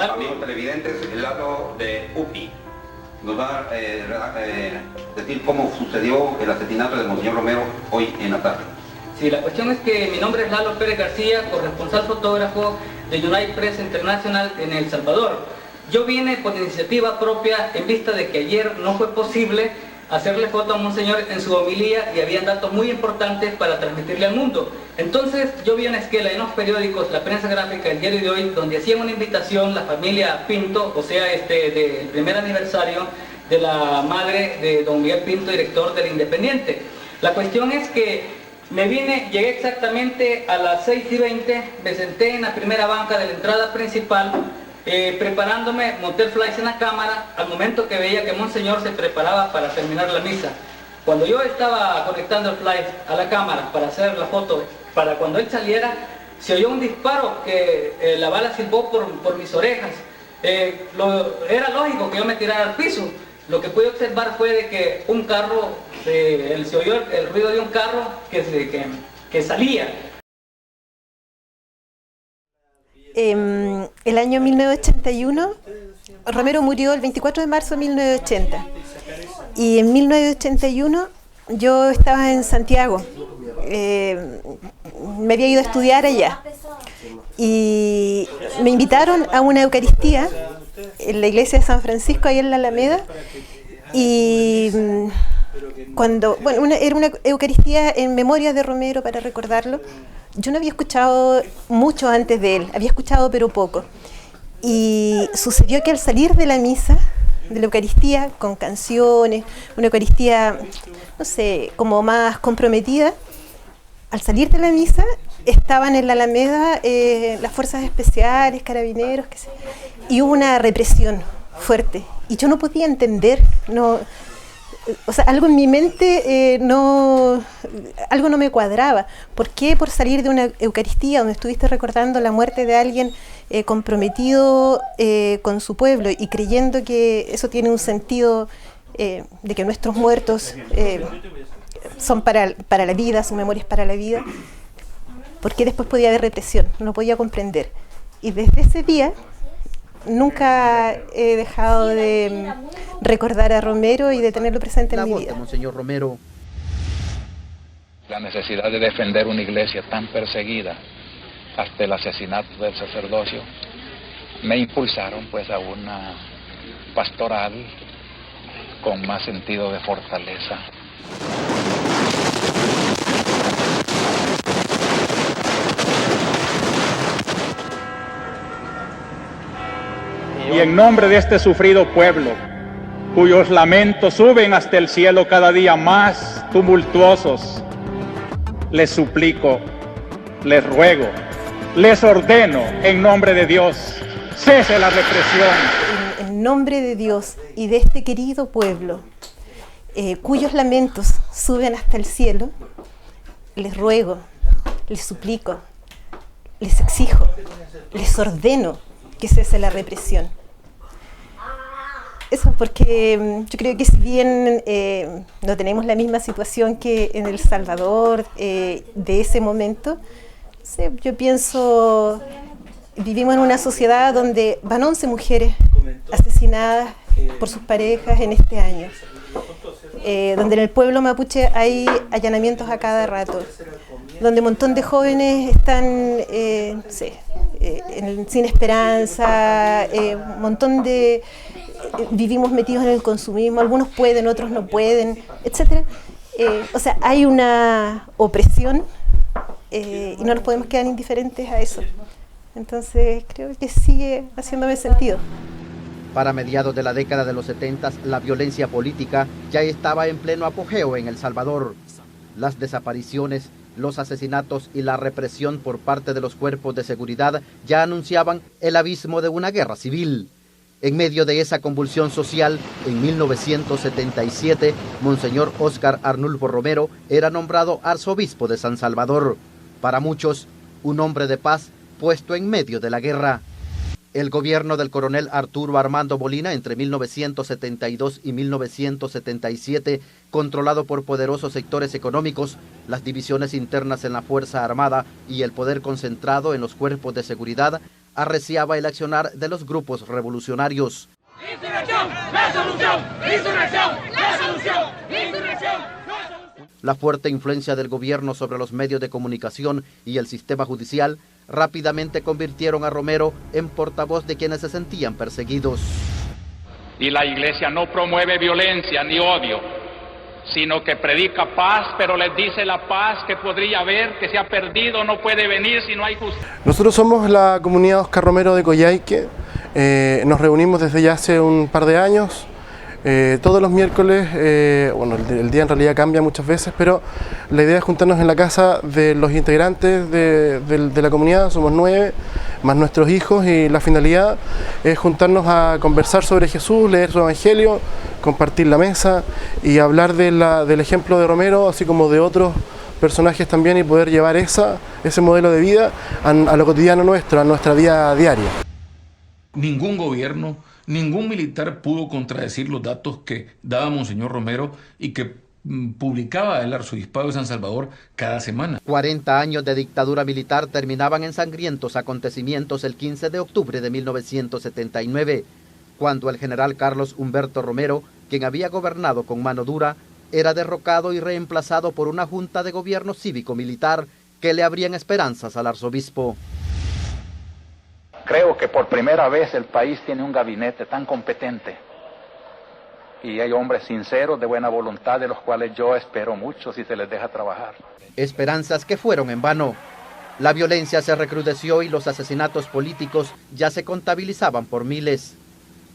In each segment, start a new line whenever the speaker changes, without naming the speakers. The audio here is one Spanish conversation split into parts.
amigos televidentes, el lado de UPI nos va a decir cómo sucedió el asesinato de Monseñor Romero hoy en la tarde.
Sí, la cuestión es que mi nombre es Lalo Pérez García, corresponsal fotógrafo de United Press International en El Salvador. Yo vine por iniciativa propia en vista de que ayer no fue posible hacerle foto a Monseñor en su homilía y habían datos muy importantes para transmitirle al mundo. Entonces yo vi una esquela en los periódicos, la prensa gráfica, el diario de hoy, donde hacían una invitación la familia Pinto, o sea, del primer aniversario de la madre de don Miguel Pinto, director del Independiente. La cuestión es que llegué exactamente a las 6:20, me senté en la primera banca de la entrada principal, preparándome, monté el flash en la cámara al momento que veía que Monseñor se preparaba para terminar la misa. Cuando yo estaba conectando el flash a la cámara para hacer la foto, para cuando él saliera, se oyó un disparo que la bala silbó por mis orejas. Era lógico que yo me tirara al piso. Lo que pude observar fue de que un carro, se oyó el ruido de un carro que salía.
El año 1981, Romero murió el 24 de marzo de 1980. Y en 1981 yo estaba en Santiago. Me había ido a estudiar allá. Y me invitaron a una Eucaristía en la iglesia de San Francisco, ahí en la Alameda. Y era una Eucaristía en memoria de Romero para recordarlo. Yo no había escuchado mucho antes de él, había escuchado pero poco. Y sucedió que al salir de la misa, de la Eucaristía, con canciones, una Eucaristía, no sé, como más comprometida, al salir de la misa estaban en la Alameda las fuerzas especiales, carabineros, y hubo una represión fuerte. Y yo no podía entender, algo en mi mente algo no me cuadraba. ¿Por qué por salir de una Eucaristía donde estuviste recordando la muerte de alguien comprometido con su pueblo y creyendo que eso tiene un sentido de que nuestros muertos son para la vida, su memoria es para la vida? ¿Por qué después podía haber represión? No lo podía comprender. Y desde ese día nunca he dejado de recordar a Romero y de tenerlo presente en mi vida.
Monseñor Romero.
La necesidad de defender una iglesia tan perseguida hasta el asesinato del sacerdocio me impulsaron pues a una pastoral con más sentido de fortaleza.
Y en nombre de este sufrido pueblo, cuyos lamentos suben hasta el cielo cada día más tumultuosos, les suplico, les ruego, les ordeno en nombre de Dios, cese la represión.
En nombre de Dios y de este querido pueblo, cuyos lamentos suben hasta el cielo, les ruego, les suplico, les exijo, les ordeno que cese la represión. Eso porque yo creo que si bien no tenemos la misma situación que en El Salvador de ese momento, yo pienso, vivimos en una sociedad donde van 11 mujeres asesinadas por sus parejas en este año, donde en el pueblo mapuche hay allanamientos a cada rato, donde un montón de jóvenes están sin esperanza, un montón de vivimos metidos en el consumismo, algunos pueden, otros no pueden, etc. Hay una opresión y no nos podemos quedar indiferentes a eso. Entonces creo que sigue haciéndome sentido.
Para mediados de la década de los 70, la violencia política ya estaba en pleno apogeo en El Salvador. Las desapariciones, los asesinatos y la represión por parte de los cuerpos de seguridad ya anunciaban el abismo de una guerra civil. En medio de esa convulsión social, en 1977, Monseñor Óscar Arnulfo Romero era nombrado arzobispo de San Salvador. Para muchos, un hombre de paz puesto en medio de la guerra. El gobierno del coronel Arturo Armando Molina entre 1972 y 1977, controlado por poderosos sectores económicos, las divisiones internas en la Fuerza Armada y el poder concentrado en los cuerpos de seguridad, arreciaba el accionar de los grupos revolucionarios.
¡Insurrección! ¡La solución! ¡Insurrección! ¡La solución! ¡Insurrección!
La fuerte influencia del gobierno sobre los medios de comunicación y el sistema judicial rápidamente convirtieron a Romero en portavoz de quienes se sentían perseguidos.
Y la Iglesia no promueve violencia ni odio, sino que predica paz, pero les dice la paz que podría haber, que se ha perdido, no puede venir si no hay justicia.
Nosotros somos la comunidad Oscar Romero de Coyhaique. Nos reunimos desde ya hace un par de años. Todos los miércoles, bueno, el día en realidad cambia muchas veces, pero la idea es juntarnos en la casa de los integrantes de la comunidad, somos 9, más nuestros hijos, y la finalidad es juntarnos a conversar sobre Jesús, leer su evangelio, compartir la mesa y hablar del ejemplo de Romero, así como de otros personajes también, y poder llevar ese modelo de vida a lo cotidiano nuestro, a nuestra vida diaria.
Ningún gobierno, ningún militar pudo contradecir los datos que daba Monseñor Romero y que publicaba el Arzobispado de San Salvador cada semana.
40 años de dictadura militar terminaban en sangrientos acontecimientos el 15 de octubre de 1979, cuando el general Carlos Humberto Romero, quien había gobernado con mano dura, era derrocado y reemplazado por una junta de gobierno cívico-militar que le abrían esperanzas al arzobispo.
Creo que por primera vez el país tiene un gabinete tan competente y hay hombres sinceros de buena voluntad de los cuales yo espero mucho si se les deja trabajar.
Esperanzas que fueron en vano. La violencia se recrudeció y los asesinatos políticos ya se contabilizaban por miles.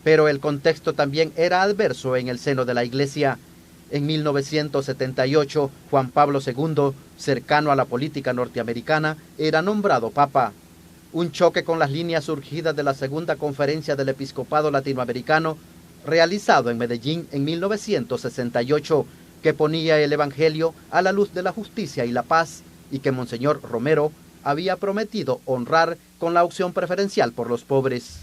Pero el contexto también era adverso en el seno de la Iglesia. En 1978, Juan Pablo II, cercano a la política norteamericana, era nombrado Papa. Un choque con las líneas surgidas de la Segunda Conferencia del Episcopado Latinoamericano, realizado en Medellín en 1968, que ponía el Evangelio a la luz de la justicia y la paz, y que Monseñor Romero había prometido honrar con la opción preferencial por los pobres.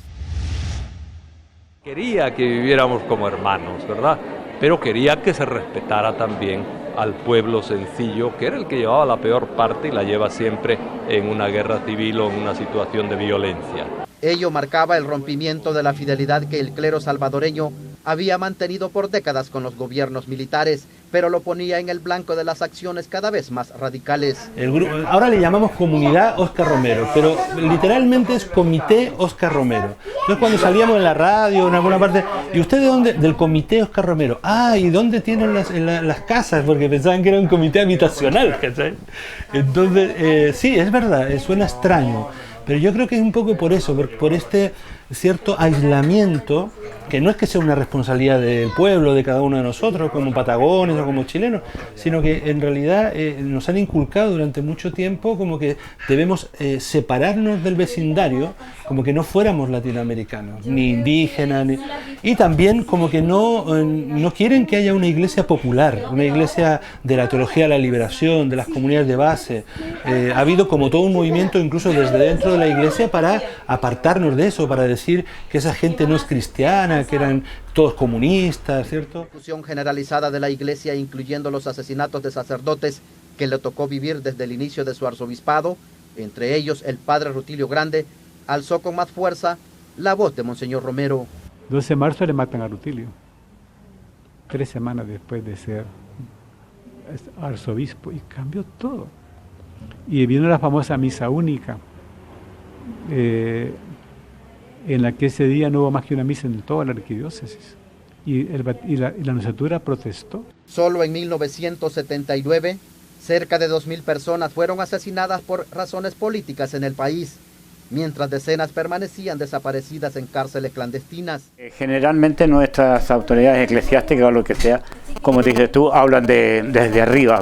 Quería que viviéramos como hermanos, ¿verdad? Pero quería que se respetara también al pueblo sencillo, que era el que llevaba la peor parte y la lleva siempre en una guerra civil o en una situación de violencia.
Ello marcaba el rompimiento de la fidelidad que el clero salvadoreño había mantenido por décadas con los gobiernos militares, pero lo ponía en el blanco de las acciones cada vez más radicales.
El grupo, ahora le llamamos Comunidad Oscar Romero, pero literalmente es Comité Oscar Romero. Entonces cuando salíamos en la radio, en alguna parte, ¿y usted de dónde? Del Comité Oscar Romero. Ah, ¿y dónde tienen las casas? Porque pensaban que era un comité habitacional, ¿cachai? Entonces, sí, es verdad, suena extraño. Pero yo creo que es un poco por eso, por este cierto aislamiento, que no es que sea una responsabilidad del pueblo, de cada uno de nosotros, como patagones o como chilenos, sino que en realidad nos han inculcado durante mucho tiempo como que debemos separarnos del vecindario, como que no fuéramos latinoamericanos, ni indígenas, y también como que no quieren que haya una iglesia popular, una iglesia de la teología de la liberación, de las comunidades de base. Ha habido como todo un movimiento incluso desde dentro de la iglesia para apartarnos de eso, para decir que esa gente no es cristiana, que eran todos comunistas, ¿cierto?
La discusión generalizada de la iglesia, incluyendo los asesinatos de sacerdotes que le tocó vivir desde el inicio de su arzobispado, entre ellos el padre Rutilio Grande, alzó con más fuerza la voz de Monseñor Romero.
12 de marzo le matan a Rutilio, 3 semanas después de ser arzobispo, y cambió todo. Y vino la famosa misa única, en la que ese día no hubo más que una misa en toda la arquidiócesis, y la nunciatura protestó.
Solo en 1979, cerca de 2.000 personas fueron asesinadas por razones políticas en el país, mientras decenas permanecían desaparecidas en cárceles clandestinas.
Generalmente nuestras autoridades eclesiásticas o lo que sea, como dices tú, hablan desde arriba,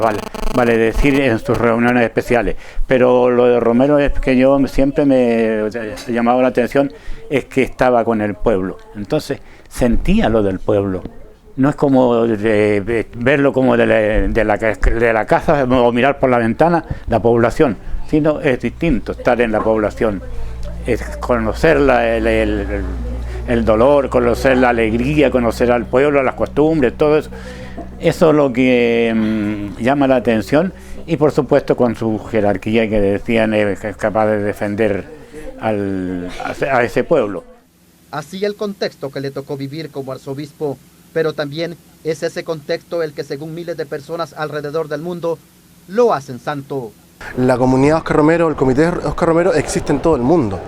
vale decir en sus reuniones especiales, pero lo de Romero es que yo siempre me ha llamado la atención, es que estaba con el pueblo, entonces sentía lo del pueblo. No es como verlo como de la casa o mirar por la ventana la población, sino es distinto estar en la población, es conocer el dolor, conocer la alegría, conocer al pueblo, las costumbres, todo eso. Eso es lo que llama la atención, y por supuesto con su jerarquía, que decían es capaz de defender a ese pueblo.
Así el contexto que le tocó vivir como arzobispo, pero también es ese contexto el que, según miles de personas alrededor del mundo, lo hacen santo.
La comunidad Óscar Romero, el comité Óscar Romero existe en todo el mundo.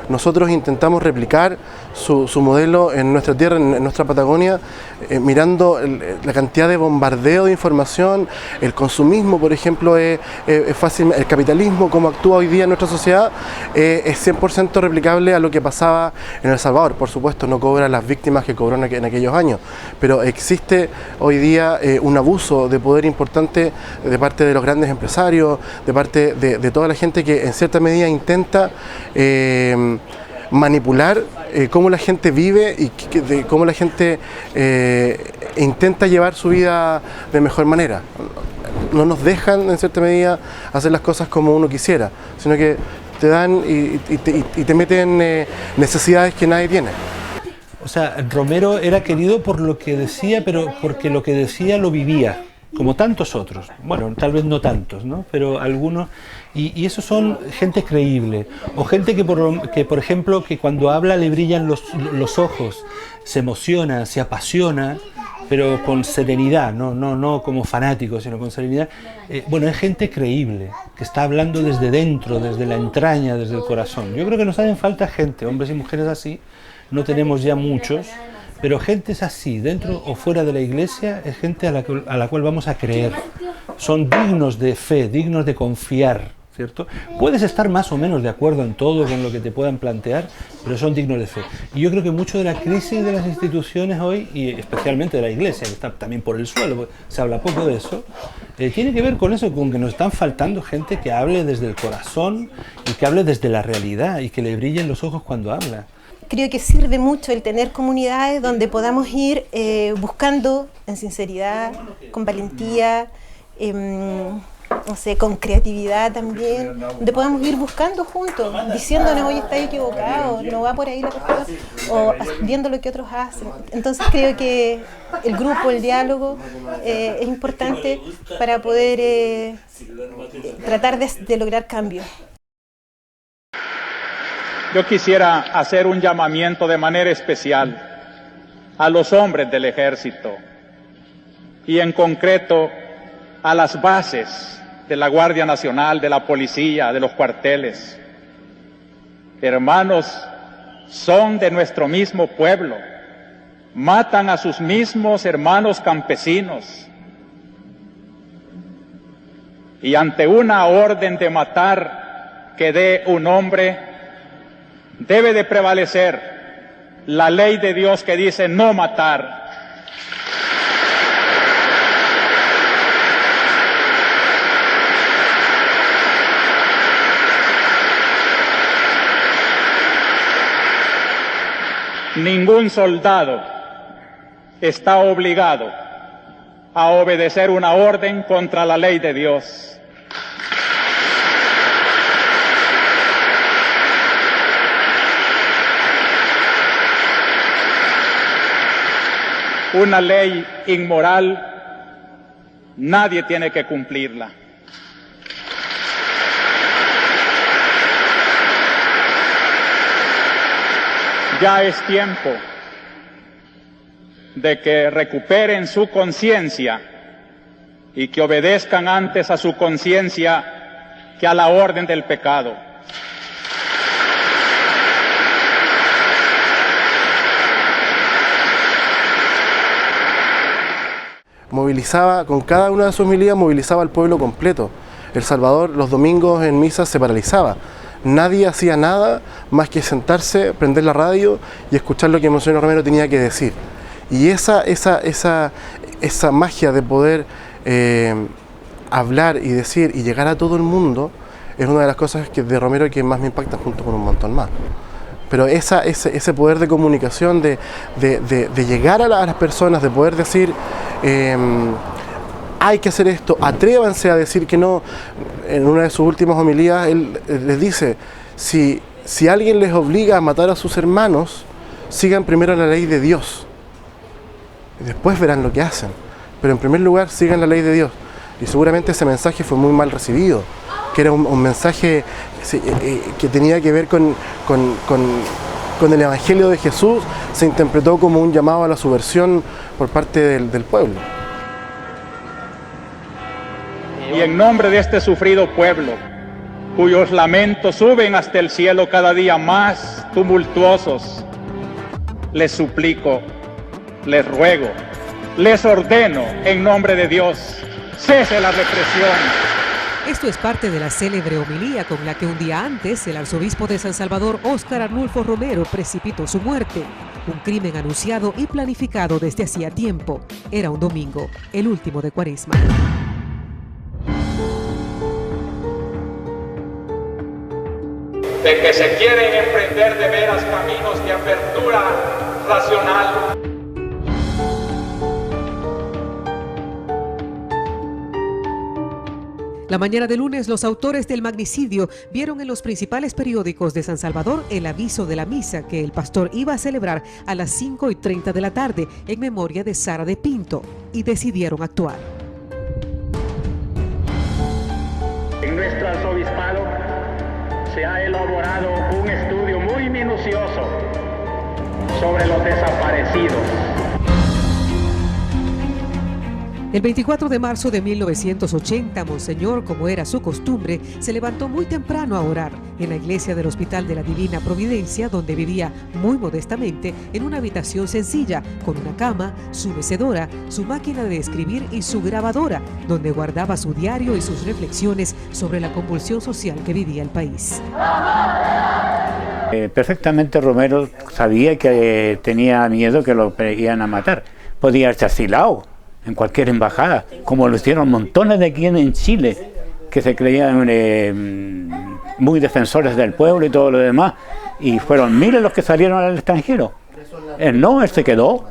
Nosotros intentamos replicar su modelo en nuestra tierra, en nuestra Patagonia, mirando la cantidad de bombardeo de información, el consumismo, por ejemplo, es fácil, el capitalismo, como actúa hoy día en nuestra sociedad, es 100% replicable a lo que pasaba en El Salvador. Por supuesto, no cobra las víctimas que cobró en aquellos años, pero existe hoy día un abuso de poder importante de parte de los grandes empresarios, de parte de toda la gente que en cierta medida intenta manipular cómo la gente vive y cómo la gente intenta llevar su vida de mejor manera. No nos dejan en cierta medida hacer las cosas como uno quisiera, sino que te dan y te meten necesidades que nadie tiene.
O sea, Romero era querido por lo que decía, pero porque lo que decía lo vivía, como tantos otros. Bueno, tal vez no tantos, ¿no? Pero algunos. Y esos son gente creíble, o gente que por ejemplo, que cuando habla le brillan los ojos, se emociona, se apasiona, pero con serenidad, no como fanático, sino con serenidad. Bueno, es gente creíble, que está hablando desde dentro, desde la entraña, desde el corazón. Yo creo que nos hacen falta gente, hombres y mujeres así, no tenemos ya muchos, pero gente es así, dentro o fuera de la iglesia, es gente a la cual vamos a creer. Son dignos de fe, dignos de confiar, ¿cierto? Puedes estar más o menos de acuerdo en todo con lo que te puedan plantear, pero son dignos de fe. Y yo creo que mucho de la crisis de las instituciones hoy, y especialmente de la iglesia, que está también por el suelo, se habla poco de eso, tiene que ver con eso, con que nos están faltando gente que hable desde el corazón y que hable desde la realidad y que le brillen los ojos cuando habla.
Creo que sirve mucho el tener comunidades donde podamos ir buscando en sinceridad, con valentía, no sé, con creatividad también, donde podamos ir buscando juntos, diciéndonos, oye, está equivocado, no va por ahí la cosa, o viendo lo que otros hacen. Entonces creo que el grupo, el diálogo es importante para poder tratar de lograr cambios.
Yo quisiera hacer un llamamiento de manera especial a los hombres del ejército y en concreto a las bases de la Guardia Nacional, de la policía, de los cuarteles. Hermanos, son de nuestro mismo pueblo, matan a sus mismos hermanos campesinos y ante una orden de matar que dé un hombre, debe de prevalecer la ley de Dios que dice no matar. Ningún soldado está obligado a obedecer una orden contra la ley de Dios. Una ley inmoral, nadie tiene que cumplirla. Ya es tiempo de que recuperen su conciencia y que obedezcan antes a su conciencia que a la orden del pecado.
Movilizaba, con cada una de sus homilías, movilizaba al pueblo completo. El Salvador, los domingos en misa se paralizaba. Nadie hacía nada más que sentarse, prender la radio y escuchar lo que Monseñor Romero tenía que decir. Y esa magia de poder hablar y decir y llegar a todo el mundo es una de las cosas de Romero que más me impacta, junto con un montón más. Pero ese poder de comunicación, de llegar a las personas, de poder decir hay que hacer esto, atrévanse a decir que no. En una de sus últimas homilías él les dice, si alguien les obliga a matar a sus hermanos, sigan primero la ley de Dios y después verán lo que hacen, pero en primer lugar sigan la ley de Dios. Y seguramente ese mensaje fue muy mal recibido que era un mensaje que tenía que ver con el Evangelio de Jesús, se interpretó como un llamado a la subversión por parte del pueblo.
Y en nombre de este sufrido pueblo, cuyos lamentos suben hasta el cielo cada día más tumultuosos, les suplico, les ruego, les ordeno en nombre de Dios, cese la represión.
Esto es parte de la célebre homilía con la que un día antes el arzobispo de San Salvador, Óscar Arnulfo Romero, precipitó su muerte. Un crimen anunciado y planificado desde hacía tiempo. Era un domingo, el último de Cuaresma.
De que se quieren emprender de veras caminos de apertura racional.
La mañana de lunes, los autores del magnicidio vieron en los principales periódicos de San Salvador el aviso de la misa que el pastor iba a celebrar a las 5:30 de la tarde en memoria de Sara de Pinto, y decidieron actuar.
En nuestro arzobispado se ha elaborado un estudio muy minucioso sobre los desaparecidos.
El 24 de marzo de 1980, Monseñor, como era su costumbre, se levantó muy temprano a orar en la iglesia del Hospital de la Divina Providencia, donde vivía muy modestamente en una habitación sencilla, con una cama, su mecedora, su máquina de escribir y su grabadora, donde guardaba su diario y sus reflexiones sobre la convulsión social que vivía el país.
Perfectamente Romero sabía que tenía miedo que lo iban a matar. Podía haberse asilado en cualquier embajada, como lo hicieron montones de aquí en Chile, que se creían muy defensores del pueblo y todo lo demás, y fueron miles los que salieron al extranjero. Él no, él se quedó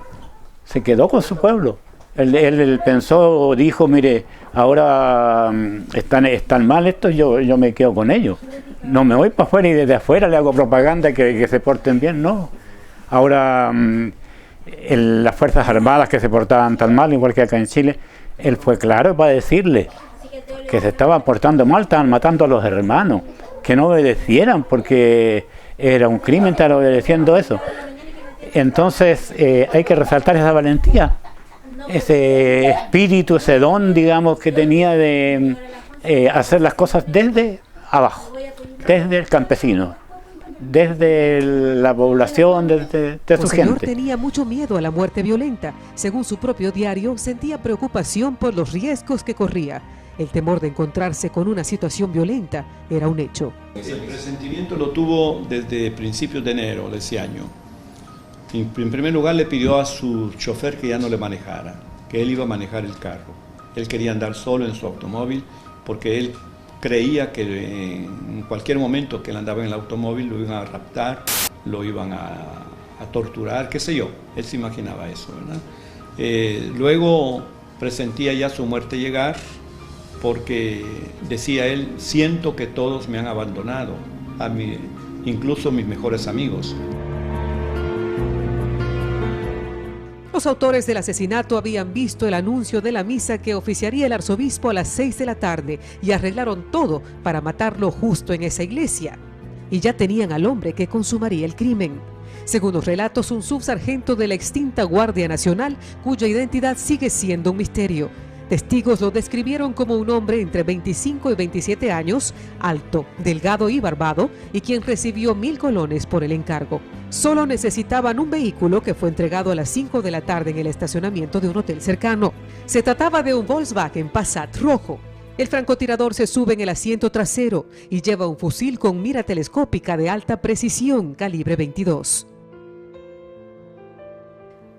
con su pueblo. Él pensó, dijo, mire, ahora están mal estos, yo me quedo con ellos. No me voy para afuera y desde afuera le hago propaganda que se porten bien, no. Ahora las Fuerzas Armadas que se portaban tan mal, igual que acá en Chile, él fue claro para decirle que se estaban portando mal, estaban matando a los hermanos, que no obedecieran porque era un crimen estar obedeciendo eso. Entonces hay que resaltar esa valentía, ese espíritu, ese don, digamos, que tenía de hacer las cosas desde abajo, desde el campesino, desde la población, desde su gente.
Monseñor tenía mucho miedo a la muerte violenta. Según su propio diario, sentía preocupación por los riesgos que corría. El temor de encontrarse con una situación violenta era un hecho.
El presentimiento lo tuvo desde principios de enero de ese año. En primer lugar le pidió a su chofer que ya no le manejara, que él iba a manejar el carro. Él quería andar solo en su automóvil porque él creía que en cualquier momento que él andaba en el automóvil lo iban a raptar, lo iban a torturar, qué sé yo. Él se imaginaba eso, ¿verdad? Luego presentía ya su muerte llegar porque decía él, siento que todos me han abandonado, incluso mis mejores amigos.
Los autores del asesinato habían visto el anuncio de la misa que oficiaría el arzobispo a las 6 de la tarde y arreglaron todo para matarlo justo en esa iglesia. Y ya tenían al hombre que consumaría el crimen. Según los relatos, un subsargento de la extinta Guardia Nacional, cuya identidad sigue siendo un misterio. Testigos lo describieron como un hombre entre 25 y 27 años, alto, delgado y barbado, y quien recibió 1.000 colones por el encargo. Solo necesitaban un vehículo que fue entregado a las 5 de la tarde en el estacionamiento de un hotel cercano. Se trataba de un Volkswagen Passat rojo. El francotirador se sube en el asiento trasero y lleva un fusil con mira telescópica de alta precisión, calibre 22.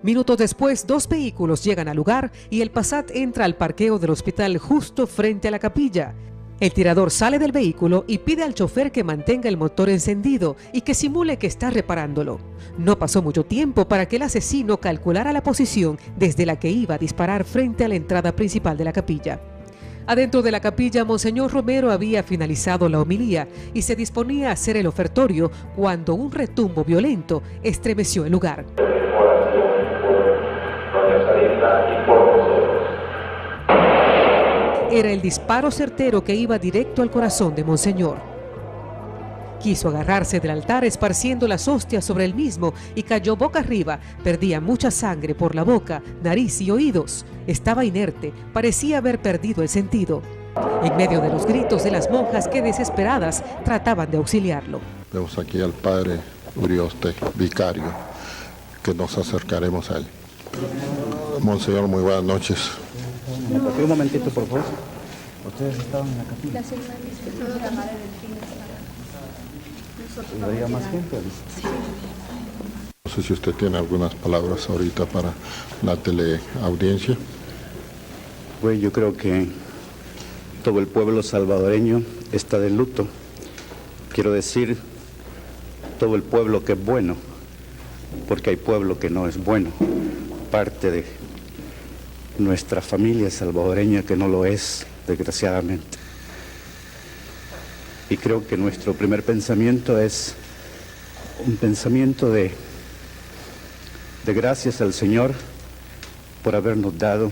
Minutos después, 2 vehículos llegan al lugar y el Passat entra al parqueo del hospital justo frente a la capilla. El tirador sale del vehículo y pide al chofer que mantenga el motor encendido y que simule que está reparándolo. No pasó mucho tiempo para que el asesino calculara la posición desde la que iba a disparar frente a la entrada principal de la capilla. Adentro de la capilla, Monseñor Romero había finalizado la homilía y se disponía a hacer el ofertorio cuando un retumbo violento estremeció el lugar. era el disparo certero que iba directo al corazón de Monseñor. Quiso agarrarse del altar esparciendo las hostias sobre el mismo y cayó boca arriba. Perdía mucha sangre por la boca, nariz y oídos. Estaba inerte, parecía haber perdido el sentido. En medio de los gritos de las monjas que desesperadas trataban de auxiliarlo.
Vemos aquí al padre Urioste, vicario, que nos acercaremos a él. Monseñor, muy buenas noches.
Un momentito, por favor. ¿Ustedes estaban en la capilla? ¿Habría más gente?
No sé si usted tiene algunas palabras ahorita para la teleaudiencia.
Pues yo creo que todo el pueblo salvadoreño está de luto. Quiero decir, todo el pueblo que es bueno, porque hay pueblo que no es bueno. Parte de nuestra familia salvadoreña que no lo es, desgraciadamente. Y creo que nuestro primer pensamiento es un pensamiento de gracias al Señor por habernos dado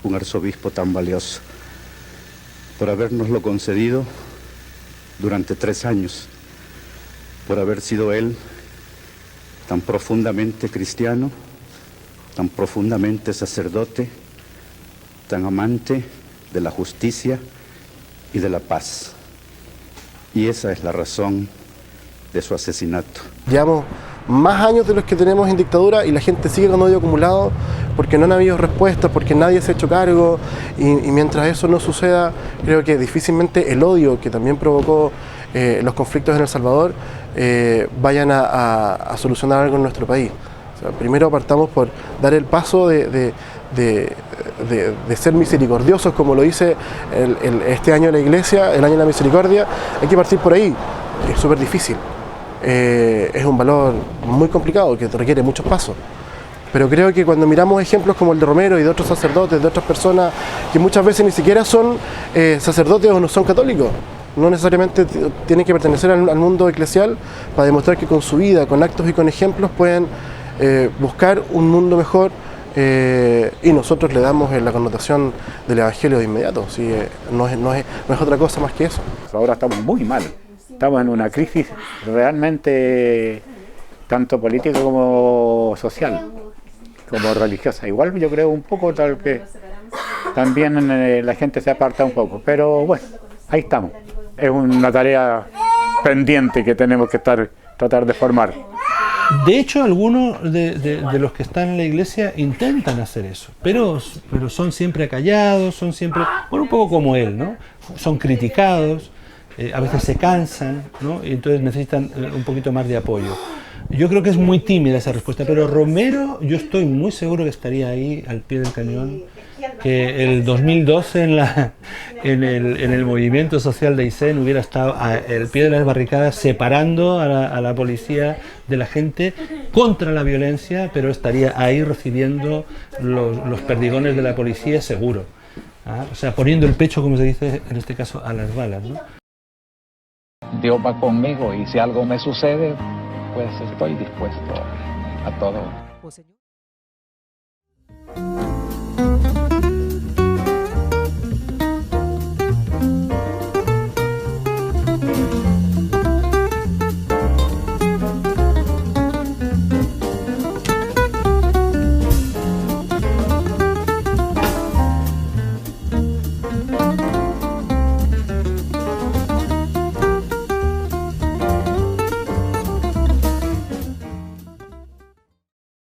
un arzobispo tan valioso, por habernoslo concedido durante 3 años, por haber sido él tan profundamente cristiano, tan profundamente sacerdote, tan amante de la justicia y de la paz. Y esa es la razón de su asesinato.
Llevamos más años de los que tenemos en dictadura y la gente sigue con odio acumulado porque no han habido respuestas, porque nadie se ha hecho cargo y mientras eso no suceda, creo que difícilmente el odio que también provocó los conflictos en El Salvador vayan a solucionar algo en nuestro país. O sea, primero partamos por dar el paso de ser misericordiosos, como lo dice este año la Iglesia, el año de la misericordia. Hay que partir por ahí, es súper difícil. Es un valor muy complicado que requiere muchos pasos. Pero creo que cuando miramos ejemplos como el de Romero y de otros sacerdotes, de otras personas que muchas veces ni siquiera son sacerdotes o no son católicos, no necesariamente tienen que pertenecer al mundo eclesial para demostrar que con su vida, con actos y con ejemplos pueden buscar un mundo mejor, y nosotros le damos la connotación del Evangelio de inmediato. ¿Sí? No es otra cosa más que eso.
Ahora estamos muy mal, estamos en una crisis realmente tanto política como social, como religiosa. Igual yo creo un poco tal que también la gente se aparta un poco, pero bueno, ahí estamos. Es una tarea pendiente que tenemos que tratar de formar.
De hecho, algunos de los que están en la iglesia intentan hacer eso, pero son siempre acallados, son siempre, bueno, un poco como él, ¿no? Son criticados, a veces se cansan, ¿no? Y entonces necesitan un poquito más de apoyo. Yo creo que es muy tímida esa respuesta, pero Romero, yo estoy muy seguro que estaría ahí al pie del cañón, que el 2012 en el movimiento social de Aysén hubiera estado al pie de las barricadas separando a la policía de la gente contra la violencia, pero estaría ahí recibiendo los perdigones de la policía seguro. O sea, poniendo el pecho, como se dice en este caso, a las balas, ¿no?
Dios va conmigo y si algo me sucede, pues estoy dispuesto a todo.